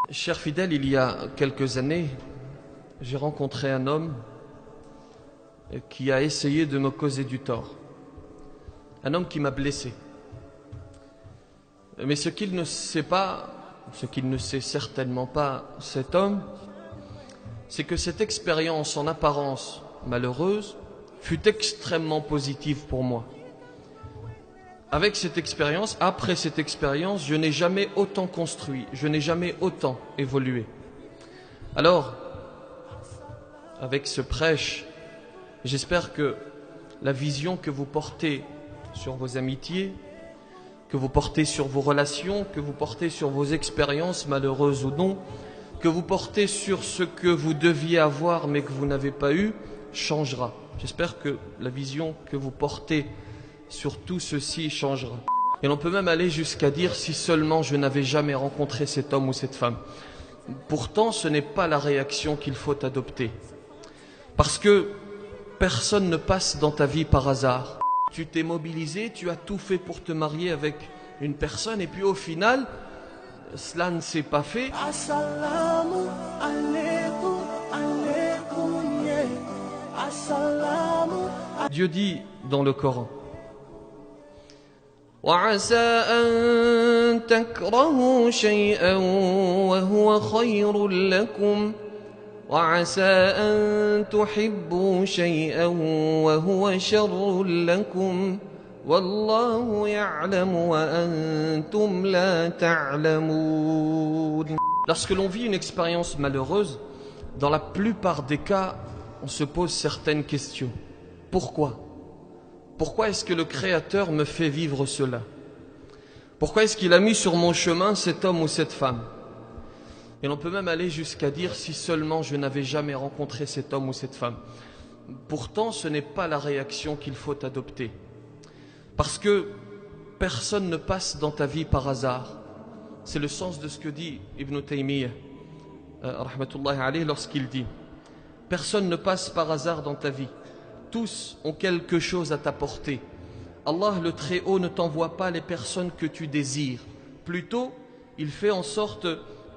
Cher fidèle, il y a quelques années, j'ai rencontré un homme qui a essayé de me causer du tort. Un homme qui m'a blessé. Mais ce qu'il ne sait pas, ce qu'il ne sait certainement pas, cet homme, c'est que cette expérience en apparence malheureuse fut extrêmement positive pour moi. Avec cette expérience, après cette expérience, je n'ai jamais autant construit, je n'ai jamais autant évolué. Alors, avec ce prêche, j'espère que la vision que vous portez sur vos amitiés, que vous portez sur vos relations, que vous portez sur vos expériences, malheureuses ou non, que vous portez sur ce que vous deviez avoir mais que vous n'avez pas eu, changera. J'espère que la vision que vous portez sur tout ceci changera. Et l'on peut même aller jusqu'à dire si seulement je n'avais jamais rencontré cet homme ou cette femme. Pourtant, ce n'est pas la réaction qu'il faut adopter. Parce que personne ne passe dans ta vie par hasard. Tu t'es mobilisé, tu as tout fait pour te marier avec une personne et puis au final, cela ne s'est pas fait. Assalamu alaikum, alaikum, yeah. Assalamu. Dieu dit dans le Coran, وعسى أن تكرهوا شيئا وهو خير لكم وعسى أن تحبوا شيئا وهو شر لكم والله يعلم وأنتم لا تعلمون. Lorsque l'on vit une expérience malheureuse, dans la plupart des cas, on se pose certaines questions. Pourquoi ? Pourquoi est-ce que le Créateur me fait vivre cela? Pourquoi est-ce qu'il a mis sur mon chemin cet homme ou cette femme? Et l'on peut même aller jusqu'à dire si seulement je n'avais jamais rencontré cet homme ou cette femme. Pourtant, ce n'est pas la réaction qu'il faut adopter. Parce que personne ne passe dans ta vie par hasard. C'est le sens de ce que dit Ibn Taymiyyah, rahmatullahi alayhi, lorsqu'il dit « Personne ne passe par hasard dans ta vie. Tous ont quelque chose à t'apporter. Allah le Très-Haut ne t'envoie pas les personnes que tu désires. Plutôt, il fait en sorte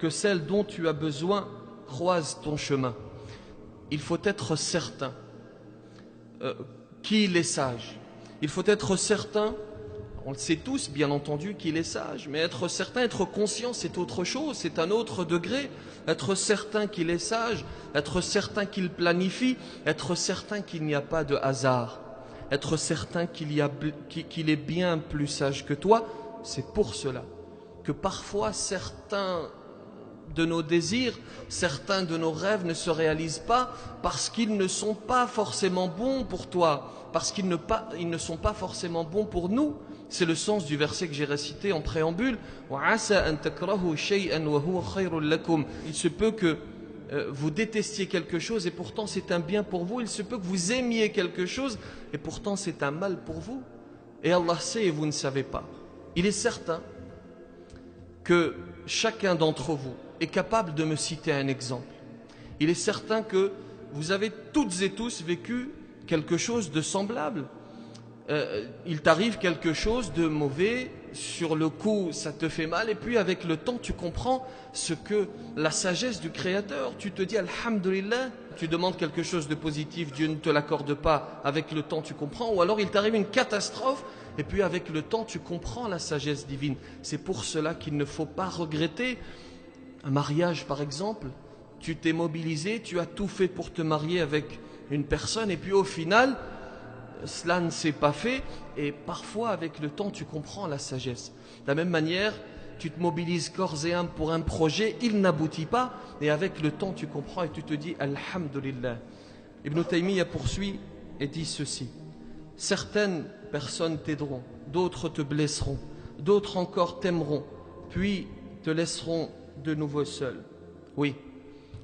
que celles dont tu as besoin croisent ton chemin. Il faut être certain qu'il est sage. Il faut être certain, on le sait tous bien entendu qu'il est sage, mais être certain, être conscient, c'est autre chose, c'est un autre degré. Être certain qu'il est sage, être certain qu'il planifie, être certain qu'il n'y a pas de hasard, être certain qu'il est bien plus sage que toi. C'est pour cela que parfois certains de nos désirs, certains de nos rêves ne se réalisent pas parce qu'ils ne sont pas forcément bons pour toi, parce qu'ils ne sont pas forcément bons pour nous. C'est le sens du verset que j'ai récité en préambule. Il se peut que vous détestiez quelque chose et pourtant c'est un bien pour vous. Il se peut que vous aimiez quelque chose et pourtant c'est un mal pour vous. Et Allah sait et vous ne savez pas. Il est certain que chacun d'entre vous est capable de me citer un exemple. Il est certain que vous avez toutes et tous vécu quelque chose de semblable. Il t'arrive quelque chose de mauvais, sur le coup ça te fait mal et puis avec le temps tu comprends ce que la sagesse du Créateur, tu te dis Alhamdulillah, tu demandes quelque chose de positif, Dieu ne te l'accorde pas, avec le temps tu comprends, ou alors il t'arrive une catastrophe et puis avec le temps tu comprends la sagesse divine. C'est pour cela qu'il ne faut pas regretter un mariage par exemple. Tu t'es mobilisé, tu as tout fait pour te marier avec une personne et puis au final cela ne s'est pas fait et parfois avec le temps tu comprends la sagesse. De la même manière, tu te mobilises corps et âme pour un projet, il n'aboutit pas et avec le temps tu comprends et tu te dis Alhamdulillah. Ibn Taymiyyah poursuit et dit ceci: certaines personnes t'aideront, d'autres te blesseront, d'autres encore t'aimeront, puis te laisseront de nouveau seul. Oui,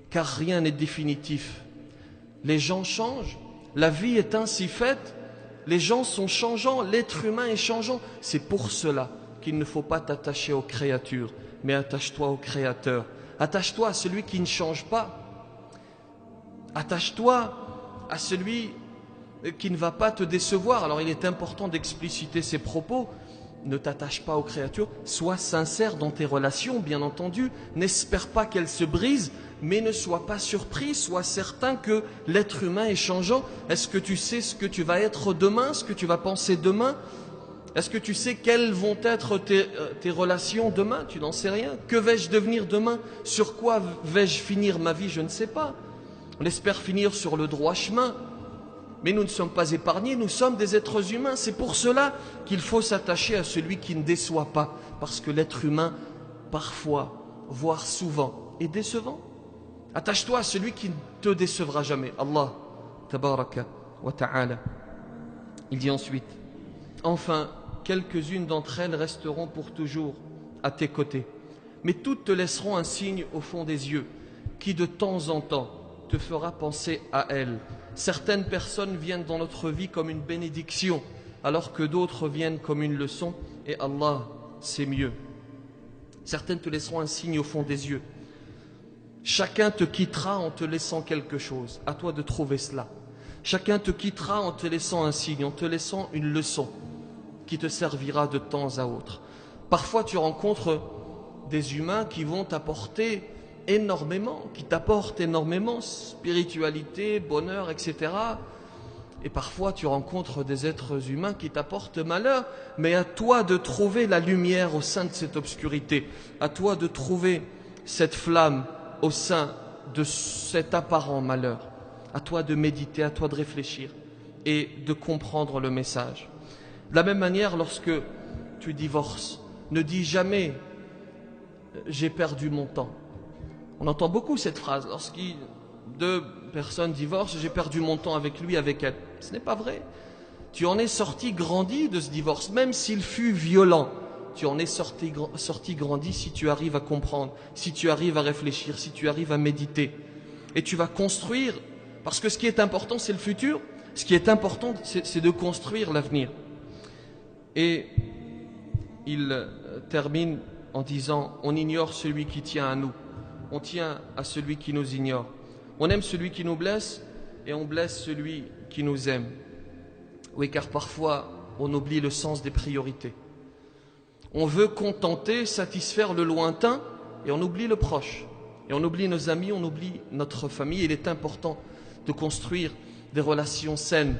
car rien n'est définitif. Les gens changent, la vie est ainsi faite. Les gens sont changeants, l'être humain est changeant. C'est pour cela qu'il ne faut pas t'attacher aux créatures, mais attache-toi au Créateur. Attache-toi à celui qui ne change pas. Attache-toi à celui qui ne va pas te décevoir. Alors il est important d'expliciter ces propos. ne t'attache pas aux créatures, sois sincère dans tes relations, bien entendu, n'espère pas qu'elles se brisent, mais ne sois pas surpris, sois certain que l'être humain est changeant. Est-ce que tu sais ce que tu vas être demain, ce que tu vas penser demain? Est-ce que tu sais quelles vont être tes relations demain? Tu n'en sais rien. Que vais-je devenir demain? Sur quoi vais-je finir ma vie? Je ne sais pas. On espère finir sur le droit chemin. Mais nous ne sommes pas épargnés, nous sommes des êtres humains. C'est pour cela qu'il faut s'attacher à celui qui ne déçoit pas. Parce que l'être humain, parfois, voire souvent, est décevant. Attache-toi à celui qui ne te décevra jamais. Allah, tabaraka wa ta'ala. Il dit ensuite, enfin, quelques-unes d'entre elles resteront pour toujours à tes côtés. Mais toutes te laisseront un signe au fond des yeux, qui de temps en temps te fera penser à elles. Certaines personnes viennent dans notre vie comme une bénédiction, alors que d'autres viennent comme une leçon, et Allah, c'est mieux. Certaines te laisseront un signe au fond des yeux. Chacun te quittera en te laissant quelque chose. À toi de trouver cela. Chacun te quittera en te laissant un signe, en te laissant une leçon qui te servira de temps à autre. Parfois, tu rencontres des humains qui vont t'apporter énormément, qui t'apportent énormément, spiritualité, bonheur, etc. Et parfois tu rencontres des êtres humains qui t'apportent malheur, mais à toi de trouver la lumière au sein de cette obscurité, à toi de trouver cette flamme au sein de cet apparent malheur, à toi de méditer, à toi de réfléchir et de comprendre le message. De la même manière, lorsque tu divorces, ne dis jamais « j'ai perdu mon temps ». On entend beaucoup cette phrase. Lorsque deux personnes divorcent, j'ai perdu mon temps avec lui, avec elle. Ce n'est pas vrai. Tu en es sorti grandi de ce divorce, même s'il fut violent. Tu en es sorti grandi si tu arrives à comprendre, si tu arrives à réfléchir, si tu arrives à méditer. Et tu vas construire, parce que ce qui est important, c'est le futur. Ce qui est important, c'est de construire l'avenir. Et il termine en disant, on ignore celui qui tient à nous. On tient à celui qui nous ignore. On aime celui qui nous blesse et on blesse celui qui nous aime. Oui, car parfois, on oublie le sens des priorités. On veut contenter, satisfaire le lointain et on oublie le proche. Et on oublie nos amis, on oublie notre famille. Il est important de construire des relations saines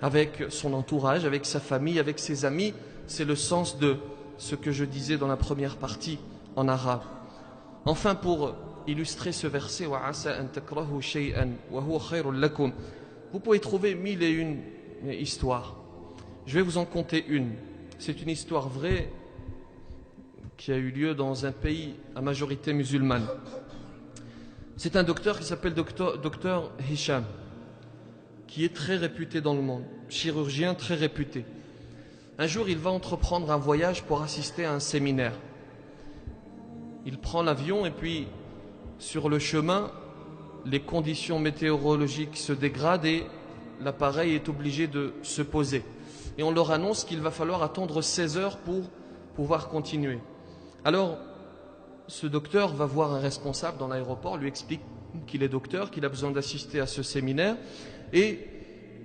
avec son entourage, avec sa famille, avec ses amis. C'est le sens de ce que je disais dans la première partie en arabe. Enfin, pour illustrer ce verset, vous pouvez trouver 1001 histoires. Je vais vous en conter une. C'est une histoire vraie qui a eu lieu dans un pays à majorité musulmane. C'est un docteur qui s'appelle docteur Hicham, qui est très réputé dans le monde, chirurgien très réputé. Un jour, il va entreprendre un voyage pour assister à un séminaire. Il prend l'avion et puis, sur le chemin, les conditions météorologiques se dégradent et l'appareil est obligé de se poser. Et on leur annonce qu'il va falloir attendre 16 heures pour pouvoir continuer. Alors, ce docteur va voir un responsable dans l'aéroport, lui explique qu'il est docteur, qu'il a besoin d'assister à ce séminaire. Et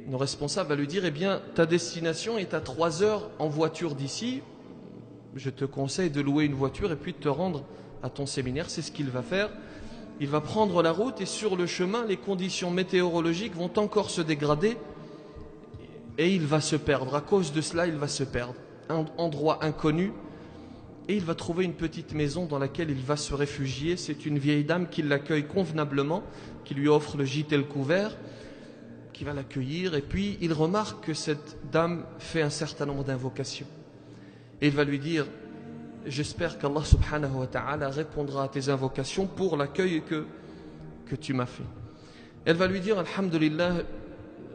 le responsable va lui dire, eh bien, ta destination est à 3 heures en voiture d'ici. Je te conseille de louer une voiture et puis de te rendre à ton séminaire. C'est ce qu'il va faire. Il va prendre la route et sur le chemin, les conditions météorologiques vont encore se dégrader et il va se perdre. À cause de cela, il va se perdre. Un endroit inconnu et il va trouver une petite maison dans laquelle il va se réfugier. C'est une vieille dame qui l'accueille convenablement, qui lui offre le gîte et le couvert, qui va l'accueillir. Et puis, il remarque que cette dame fait un certain nombre d'invocations. Et il va lui dire, j'espère qu'Allah subhanahu wa ta'ala répondra à tes invocations pour l'accueil que tu m'as fait. Elle va lui dire, alhamdulillah,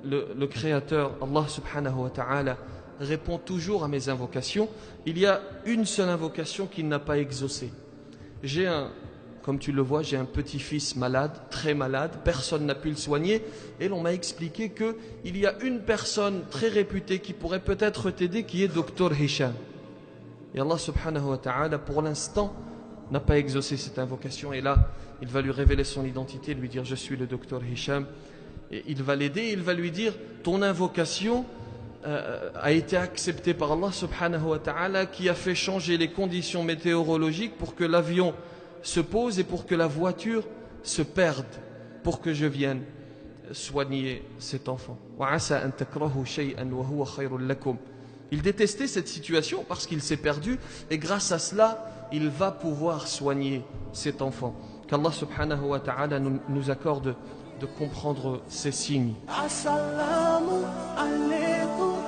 le Créateur, Allah subhanahu wa ta'ala, répond toujours à mes invocations. Il y a une seule invocation qu'il n'a pas exaucée. Comme tu le vois, j'ai un petit-fils malade, très malade, personne n'a pu le soigner. Et l'on m'a expliqué qu'il y a une personne très réputée qui pourrait peut-être t'aider, qui est Dr Hicham. Et Allah subhanahu wa ta'ala, pour l'instant, n'a pas exaucé cette invocation. Et là, il va lui révéler son identité, lui dire, je suis le docteur Hicham. Et il va l'aider, il va lui dire, ton invocation a été accepté par Allah subhanahu wa ta'ala, qui a fait changer les conditions météorologiques pour que l'avion se pose et pour que la voiture se perde, pour que je vienne soigner cet enfant. Il détestait cette situation parce qu'il s'est perdu, et grâce à cela, il va pouvoir soigner cet enfant. Qu'Allah subhanahu wa ta'ala nous accorde de comprendre ces signes. Assalamu alaikum.